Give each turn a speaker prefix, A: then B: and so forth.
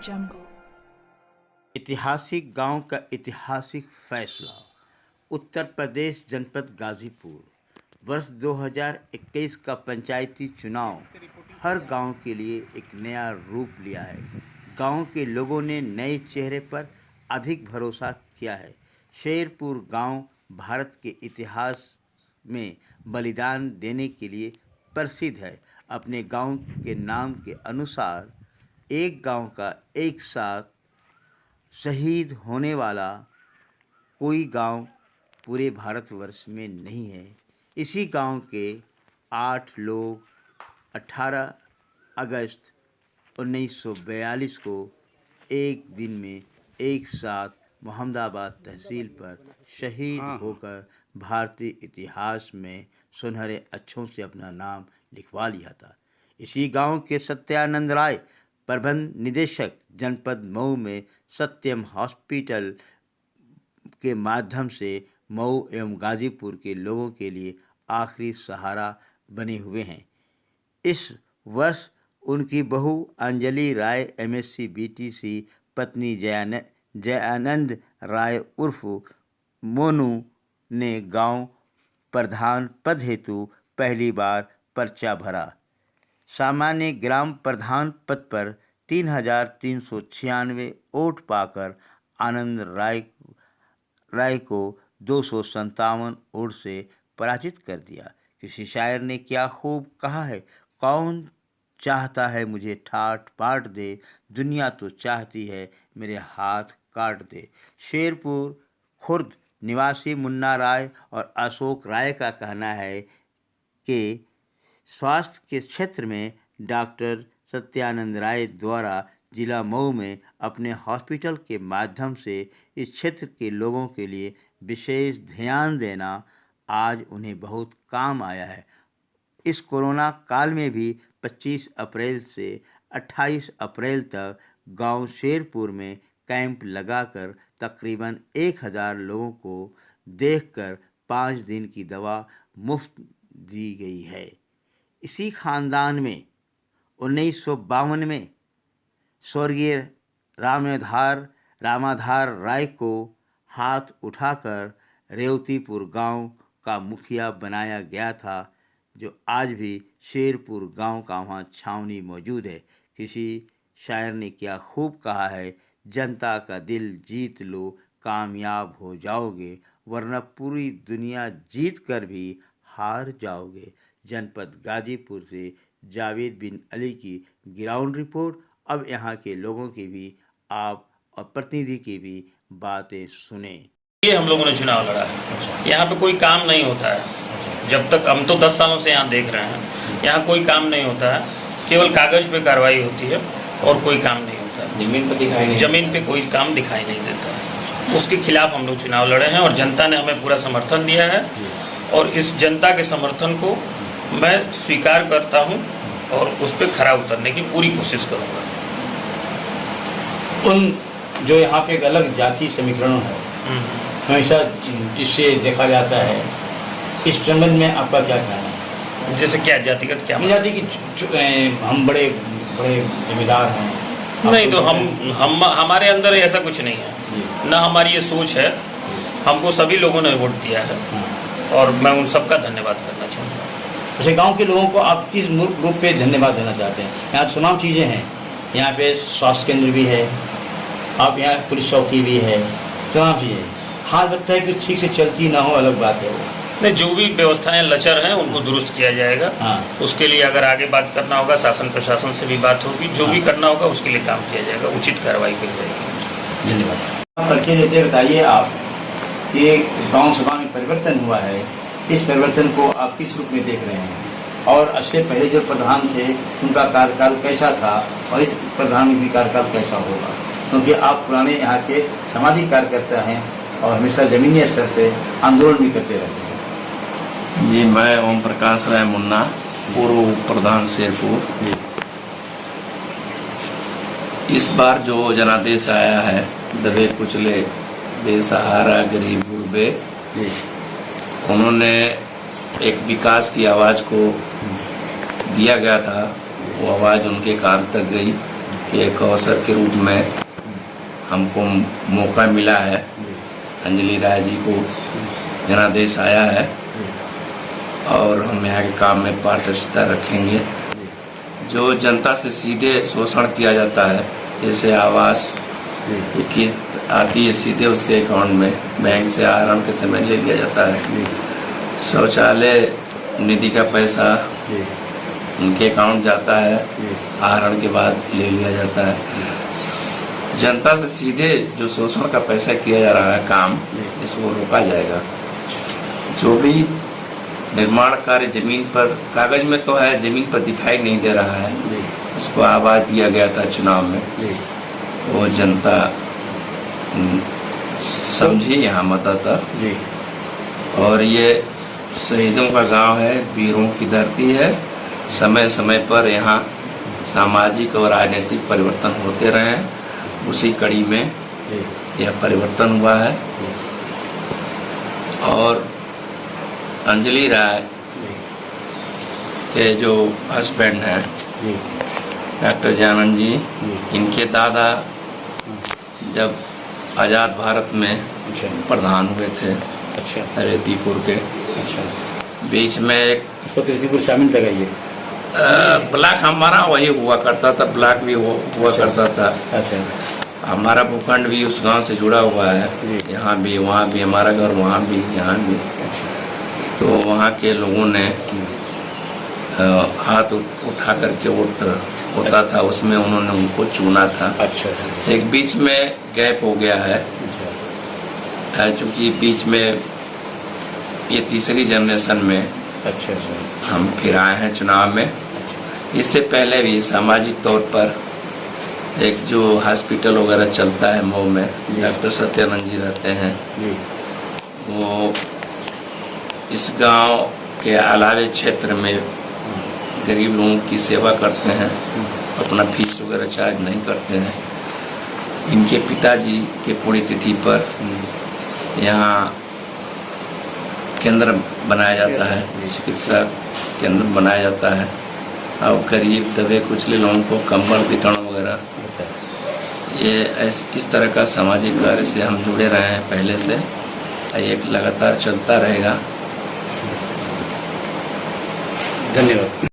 A: jungle.
B: ऐतिहासिक गांव का ऐतिहासिक फैसला। उत्तर प्रदेश जनपद गाजीपुर। वर्ष 2021 का पंचायती चुनाव हर गांव के लिए एक नया रूप लिया है। गांव के लोगों ने नए चेहरे पर अधिक भरोसा किया है। शेरपुर गांव भारत के इतिहास में बलिदान देने के लिए प्रसिद्ध है। अपने गांव के नाम के अनुसार एक गांव का एक साथ शहीद होने वाला कोई गांव पूरे भारतवर्ष में नहीं है। इसी गांव के 8 लोग 18 अगस्त 1942 को एक दिन में एक साथ मोहम्मदाबाद तहसील पर शहीद होकर भारतीय इतिहास में सुनहरे अक्षरों से अपना नाम लिखवा लिया था। इसी गांव के सत्यानंद राय प्रबंध निदेशक जनपद मऊ में सत्यम हॉस्पिटल के माध्यम से मऊ एवं गाजीपुर के लोगों के लिए आखिरी सहारा बने हुए हैं। इस वर्ष उनकी बहू अंजलि राय MSc BTC पत्नी जयानंद राय उर्फ मोनू ने गांव प्रधान पद हेतु पहली बार पर्चा भरा। सामान्य ग्राम प्रधान पद पर 3,396 वोट पाकर आनंद राय को 257 वोट से पराजित कर दिया। किसी शायर ने क्या खूब कहा है, कौन चाहता है मुझे ठाट पाट दे, दुनिया तो चाहती है मेरे हाथ काट दे। शेरपुर खुर्द निवासी मुन्ना राय और अशोक राय का कहना है कि स्वास्थ्य के क्षेत्र में डॉक्टर सत्यानंद राय द्वारा जिला मऊ में अपने हॉस्पिटल के माध्यम से इस क्षेत्र के लोगों के लिए विशेष ध्यान देना आज उन्हें बहुत काम आया है। इस कोरोना काल में भी 25 अप्रैल से 28 अप्रैल तक गांव शेरपुर में कैंप लगाकर तकरीबन 1000 लोगों को देखकर 5 दिन की दवा मुफ्त दी गई है। इसी खानदान में 1952 में स्वर्गीय रामाधार राय को हाथ उठाकर रेवतीपुर गांव का मुखिया बनाया गया था, जो आज भी शेरपुर गांव का वहाँ छावनी मौजूद है। किसी शायर ने क्या खूब कहा है, जनता का दिल जीत लो कामयाब हो जाओगे, वरना पूरी दुनिया जीत कर भी हार जाओगे। जनपद गाजीपुर से जावेद बिन अली की ग्राउंड रिपोर्ट। अब यहाँ के लोगों की भी आप और प्रतिनिधि की भी बातें सुने।
C: ये हम लोगों ने चुनाव लड़ा है। यहाँ पे कोई काम नहीं होता है। जब तक हम तो 10 सालों से यहाँ देख रहे हैं, यहाँ कोई काम नहीं होता है, केवल कागज पे कार्रवाई होती है और कोई काम नहीं होता है। जमीन पे कोई काम दिखाई नहीं देता है। उसके खिलाफ हम लोग चुनाव लड़े हैं और जनता ने हमें पूरा समर्थन दिया है और इस जनता के समर्थन को मैं स्वीकार करता हूं और उस पर खरा उतरने की पूरी कोशिश करूंगा।
D: उन जो यहाँ पे एक अलग जाति समीकरण है, हमेशा इससे देखा जाता है, इस संबंध में आपका क्या कहना है?
C: जैसे क्या जातिगत क्या
D: जाति की हम बड़े जिम्मेदार हैं?
C: नहीं, तो हम हमारे अंदर ऐसा कुछ नहीं है, ना हमारी ये सोच है। हमको सभी लोगों ने वोट दिया है और मैं उन सबका धन्यवाद करना चाहूँगा।
D: वैसे गांव के लोगों को आप किस रूप पे धन्यवाद देना चाहते हैं? यहाँ तमाम चीज़ें हैं, यहाँ पे स्वास्थ्य केंद्र भी है, आप यहाँ पुलिस चौकी भी है, तमाम चीज़ें। हाल लगता है कि ठीक से चलती ना हो, अलग बात है वो।
C: नहीं, जो भी व्यवस्थाएं लचर हैं उनको दुरुस्त किया जाएगा। उसके लिए अगर आगे बात करना होगा, शासन प्रशासन से भी बात होगी, जो भी करना होगा उसके लिए काम किया जाएगा, उचित कार्रवाई की जाएगी।
D: धन्यवाद। परिचय देते बताइए आप, ये गाँव सभा में परिवर्तन हुआ है, इस परिवर्तन को आप किस रूप में देख रहे हैं? और इससे पहले जो प्रधान थे उनका कार्यकाल कैसा था और इस प्रधान की कार्यकाल कैसा होगा? क्योंकि आप पुराने यहाँ के सामाजिक कार्यकर्ता हैं और हमेशा जमीनी स्तर से आंदोलन भी करते रहते हैं।
E: जी, मैं ओम प्रकाश राय मुन्ना, पूर्व प्रधान शेरपुर। इस बार जो जनादेश आया है, दबे कुचले बेसहारा गरीब गुरबे, उन्होंने एक विकास की आवाज़ को दिया गया था, वो आवाज़ उनके कान तक गई। एक अवसर के रूप में हमको मौका मिला है। अंजलि राय जी को जनादेश आया है और हम यहाँ के काम में पारदर्शिता रखेंगे। जो जनता से सीधे शोषण किया जाता है, जैसे आवास की किस्त आती है सीधे उसके अकाउंट में, बैंक से आहरण के समय ले लिया जाता है। शौचालय निधि का पैसा उनके अकाउंट जाता है, आहरण के बाद ले लिया जाता है। जनता से सीधे जो शोषण का पैसा किया जा रहा है काम, इसको रोका जाएगा। जो भी निर्माण कार्य जमीन पर, कागज में तो है, जमीन पर दिखाई नहीं दे रहा है, इसको आवाज दिया गया था चुनाव में, वो जनता समझी यहाँ मतदाता। और ये शहीदों का गांव है, वीरों की धरती है। समय समय पर यहाँ सामाजिक और राजनीतिक परिवर्तन होते रहे हैं, उसी कड़ी में यह परिवर्तन हुआ है। और अंजलि राय के जो हस्बैंड हैं डॉक्टर जानन जी, इनके दादा जब आज़ाद भारत में प्रधान हुए थे रेतीपुर के, बीच में एक
D: रेतीपुर शामिल था ये
E: ब्लॉक हमारा वही हुआ करता था, ब्लॉक भी हुआ करता था। हमारा भूखंड भी उस गांव से जुड़ा हुआ है, यहाँ भी वहाँ भी, हमारा घर वहाँ भी यहाँ भी। तो वहाँ के लोगों ने हाथ उठा करके वोट होता था, उसमें उन्होंने उनको चुना था। एक बीच में गैप हो गया है, चूँकि बीच में ये तीसरी जनरेशन में हम फिर आए हैं चुनाव में। इससे पहले भी सामाजिक तौर पर एक जो हॉस्पिटल वगैरह चलता है मऊ में, डॉक्टर सत्यानंद जी रहते हैं, वो इस गांव के अलावे क्षेत्र में गरीब लोगों की सेवा करते हैं, अपना फीस वगैरह चार्ज नहीं करते हैं। इनके पिताजी के पुण्यतिथि पर यहाँ केंद्र बनाया जाता है, चिकित्सा केंद्र बनाया जाता है और करीब दबे कुचले लोगों को कंबल वितरण वगैरह, ये इस तरह का सामाजिक कार्य से हम जुड़े रहे हैं पहले से, ये लगातार चलता रहेगा।
D: धन्यवाद।